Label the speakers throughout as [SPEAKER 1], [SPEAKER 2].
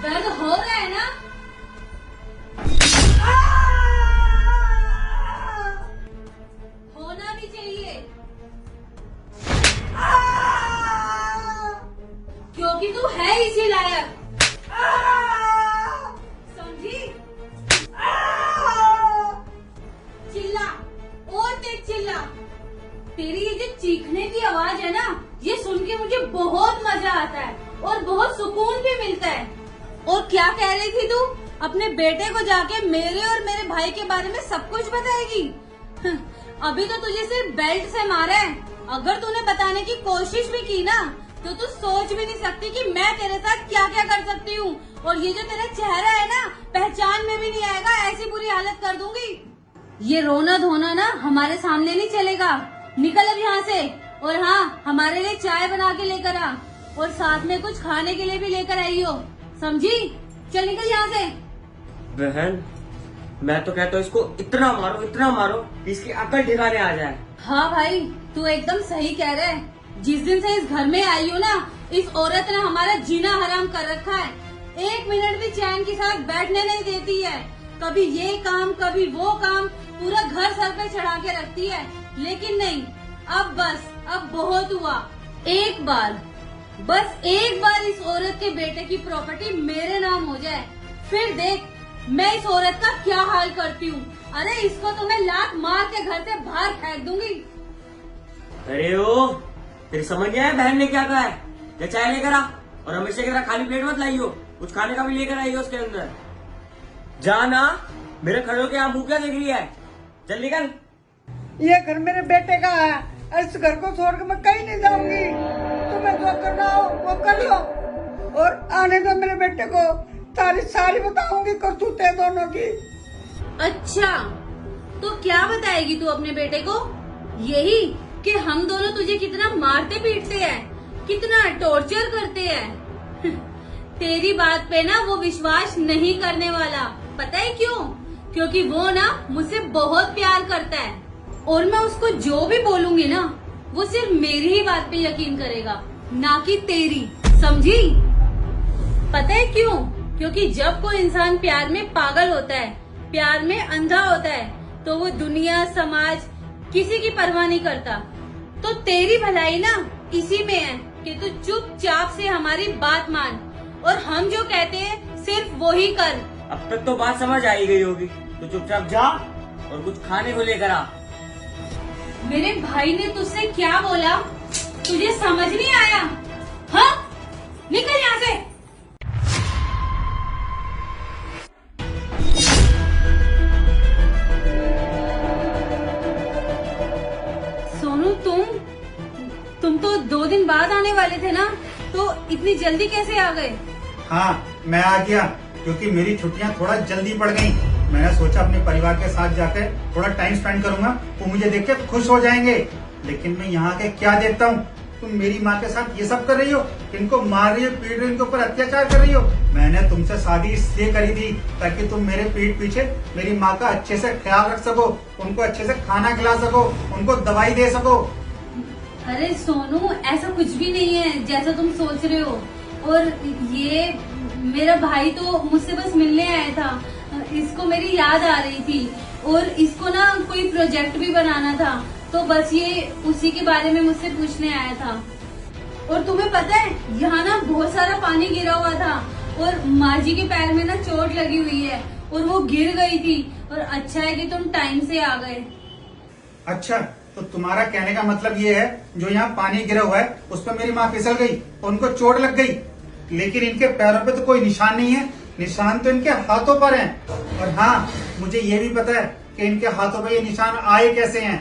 [SPEAKER 1] दर्द हो रहा है ना? होना भी चाहिए, क्योंकि तू है इसी लायक। समझी? चिल्ला, और तेज चिल्ला। तेरी ये जो चीखने की आवाज है ना, ये सुन के मुझे बहुत मजा आता है और बहुत सुकून भी मिलता है। और क्या कह रही थी तू? अपने बेटे को जाके मेरे और मेरे भाई के बारे में सब कुछ बताएगी? अभी तो तुझे सिर्फ बेल्ट से मारा है। अगर तूने बताने की कोशिश भी की ना, तो तू सोच भी नहीं सकती कि मैं तेरे साथ क्या क्या कर सकती हूँ। और ये जो तेरा चेहरा है ना, पहचान में भी नहीं आएगा, ऐसी बुरी हालत कर दूंगी। ये रोना धोना ना हमारे सामने नहीं चलेगा। निकल अब यहाँ से। और हाँ, हमारे लिए चाय बना के लेकर आ, और साथ में कुछ खाने के लिए भी लेकर आई हो, समझी? चल निकल यहाँ से।
[SPEAKER 2] बहन, मैं तो कहता हूँ इसको इतना मारो कि इसकी अकल ठिकाने आ जाए।
[SPEAKER 1] हाँ भाई, तू एकदम सही कह रहा है। जिस दिन से इस घर में आई हूँ ना, इस औरत ने हमारा जीना हराम कर रखा है। एक मिनट भी चैन के साथ बैठने नहीं देती है। कभी ये काम, कभी वो काम, पूरा घर सर पे चढ़ा के रखती है। लेकिन नहीं, अब बहुत हुआ। बस एक बार इस औरत के बेटे की प्रॉपर्टी मेरे नाम हो जाए, फिर देख मैं इस औरत का क्या हाल करती हूँ। अरे इसको तो मैं लात मार के घर से बाहर फेंक दूंगी।
[SPEAKER 2] अरे ओ, तेरी समझ गया है बहन ने क्या कहा है? या चाय लेकर आ, और हमेशा की तरह खाली प्लेट मत लाइयो, कुछ खाने का भी लेकर आइयो उसके अंदर। जाना, मेरे खड़े के यहाँ मुंह क्या देख रही है? चल निकल।
[SPEAKER 3] ये घर मेरे बेटे का है, इस घर को छोड़ के मैं कहीं नहीं जाऊंगी। तुम्हें जो करना हो वो कर लो, और आने दो मेरे बेटे को। सारी बताऊंगी करतूतें दोनों की।
[SPEAKER 1] अच्छा, तो क्या बताएगी तू अपने बेटे को? यही कि हम दोनों तुझे कितना मारते पीटते हैं, कितना टॉर्चर करते हैं। तेरी बात पे ना वो विश्वास नहीं करने वाला। पता है क्यों? क्योंकि वो ना मुझसे बहुत प्यार करता है, और मैं उसको जो भी बोलूंगी ना, वो सिर्फ मेरी ही बात पे यकीन करेगा, ना कि तेरी। समझी? पता है क्यों? क्योंकि जब कोई इंसान प्यार में पागल होता है, प्यार में अंधा होता है, तो वो दुनिया, समाज, किसी की परवाह नहीं करता। तो तेरी भलाई ना इसी में है कि तू चुपचाप से हमारी बात मान, और हम जो कहते हैं सिर्फ वो ही कर।
[SPEAKER 2] अब तक तो बात समझ आई गई होगी, तो चुपचाप जा और कुछ खाने को लेकर आ।
[SPEAKER 1] मेरे भाई ने तुझसे क्या बोला, तुझे समझ नहीं आया? हाँ, निकल यहाँ से। सोनू, तुम तो 2 दिन बाद आने वाले थे ना, तो इतनी जल्दी कैसे आ गए?
[SPEAKER 4] हाँ, मैं आ गया क्योंकि मेरी छुट्टियां थोड़ा जल्दी पड़ गई। मैंने सोचा अपने परिवार के साथ जाकर थोड़ा टाइम स्पेंड करूंगा, वो मुझे देख के खुश हो जाएंगे। लेकिन मैं यहाँ के क्या देखता हूँ, तुम मेरी माँ के साथ ये सब कर रही हो, इनको मार रही हो, पीट रही हो, इनके ऊपर अत्याचार कर रही हो। मैंने तुमसे शादी इसलिए करी थी ताकि तुम मेरे पीठ पीछे मेरी माँ का अच्छे से ख्याल रख सको, उनको अच्छे से खाना खिला सको, उनको दवाई दे सको।
[SPEAKER 1] अरे सोनू, ऐसा कुछ भी नहीं है जैसा तुम सोच रहे हो। और ये मेरा भाई तो मुझसे बस मिलने आया था, इसको मेरी याद आ रही थी, और इसको ना कोई प्रोजेक्ट भी बनाना था, तो बस ये उसी के बारे में मुझसे पूछने आया था। और तुम्हें पता है, यहाँ ना बहुत सारा पानी गिरा हुआ था, और माँ जी के पैर में ना चोट लगी हुई है, और वो गिर गई थी। और अच्छा है कि तुम टाइम से आ गए।
[SPEAKER 4] अच्छा, तो तुम्हारा कहने का मतलब ये है, जो यहाँ पानी गिरा हुआ है उस पर मेरी माँ फिसल गई और उनको चोट लग गई, लेकिन इनके पैरों पे तो कोई निशान नहीं है, निशान तो इनके हाथों पर हैं। और हाँ, मुझे ये भी पता है कि इनके हाथों पे ये निशान आए कैसे हैं।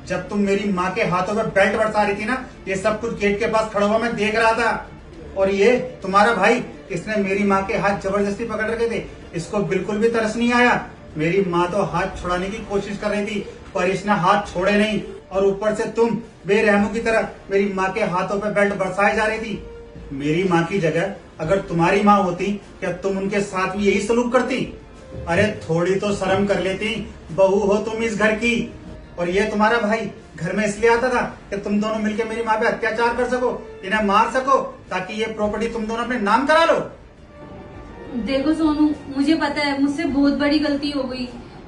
[SPEAKER 4] जब तुम मेरी माँ के हाथों पे बेल्ट बरसा रही थी ना, ये सब कुछ गेट के पास खड़ा हुआ मैं देख रहा था। और ये तुम्हारा भाई, इसने मेरी माँ के हाथ जबरदस्ती पकड़ रखे थे, इसको बिल्कुल भी तरस नहीं आया। मेरी माँ तो हाथ छुड़ाने की कोशिश कर रही थी, पर इसने हाथ छोड़े नहीं, और ऊपर से तुम बेरहमों की तरह मेरी माँ के हाथों पे बेल्ट बरसाई जा रही थी। मेरी माँ की जगह अगर तुम्हारी माँ होती, क्या तुम उनके साथ भी यही सलूक करती? अरे थोड़ी तो शर्म कर लेती, बहू हो तुम इस घर की। और ये तुम्हारा भाई घर में इसलिए आता था कि तुम दोनों मिलकर मेरी माँ पे अत्याचार कर सको, इन्हें मार सको, ताकि ये प्रॉपर्टी तुम दोनों अपने नाम करा लो।
[SPEAKER 1] देखो सोनू, मुझे पता है मुझसे बहुत बड़ी गलती हो गई,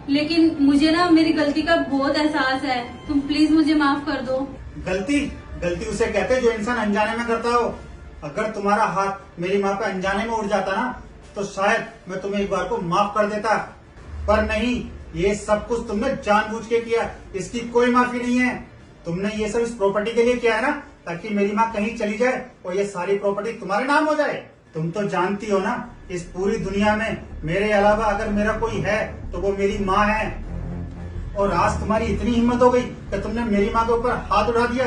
[SPEAKER 1] लेकिन मुझे ना मेरी गलती का बहुत एहसास है। तुम प्लीज मुझे माफ कर दो।
[SPEAKER 4] गलती गलती उसे कहते हैं जो इंसान अनजाने में करता हो। अगर तुम्हारा हाथ मेरी माँ पे अनजाने में उड़ जाता ना, तो शायद मैं तुम्हें एक बार को माफ कर देता, पर नहीं, ये सब कुछ तुमने जानबूझ के किया। इसकी कोई माफी नहीं है। तुमने ये सब इस प्रॉपर्टी के लिए किया है ना, ताकि मेरी माँ कहीं चली जाए और ये सारी प्रॉपर्टी तुम्हारे नाम हो जाए। तुम तो जानती हो ना, इस पूरी दुनिया में मेरे अलावा अगर मेरा कोई है तो वो मेरी माँ है। और आज तुम्हारी इतनी हिम्मत हो गई कि तुमने मेरी माँ के ऊपर हाथ उठा दिया।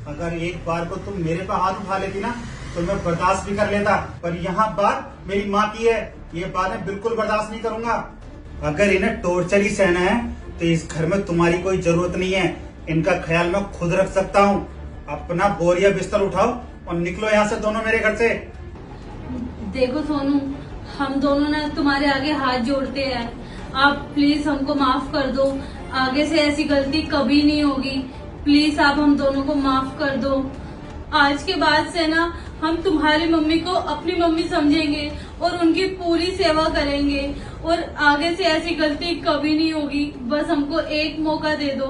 [SPEAKER 4] अगर एक बार को तुम मेरे पर हाथ उठा लेती ना, तो मैं बर्दाश्त भी कर लेता, पर यहाँ बात मेरी माँ की है, ये बात मैं बिल्कुल बर्दाश्त नहीं करूंगा। अगर इन्हें टॉर्चर ही सहना है तो इस घर में तुम्हारी कोई जरूरत नहीं है। इनका ख्याल मैं खुद रख सकता हूँ। अपना बोरिया बिस्तर उठाओ और निकलो यहाँ से दोनों मेरे घर से।
[SPEAKER 1] देखो सोनू, हम दोनों ना तुम्हारे आगे हाथ जोड़ते हैं, आप प्लीज हमको माफ कर दो। आगे से ऐसी गलती कभी नहीं होगी। प्लीज आप हम दोनों को माफ कर दो। आज के बाद से ना हम तुम्हारी मम्मी को अपनी मम्मी समझेंगे और उनकी पूरी सेवा करेंगे, और आगे से ऐसी गलती कभी नहीं होगी। बस हमको एक मौका दे दो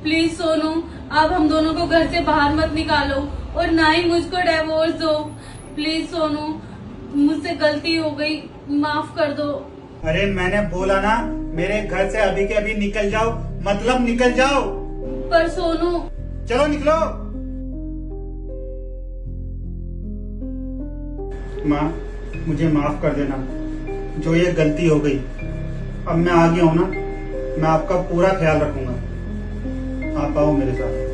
[SPEAKER 1] प्लीज सोनू। आप हम दोनों को घर से बाहर मत निकालो और ना ही मुझको डिवोर्स दो। प्लीज सोनू, मुझसे गलती हो गई, माफ कर दो।
[SPEAKER 4] अरे मैंने बोला ना, मेरे घर से अभी के अभी निकल जाओ, मतलब निकल जाओ।
[SPEAKER 1] पर सोनू,
[SPEAKER 4] चलो निकलो। माँ, मुझे माफ कर देना, जो ये गलती हो गई। अब मैं आ गया हूँ ना, मैं आपका पूरा ख्याल रखूंगा। आप आओ मेरे साथ।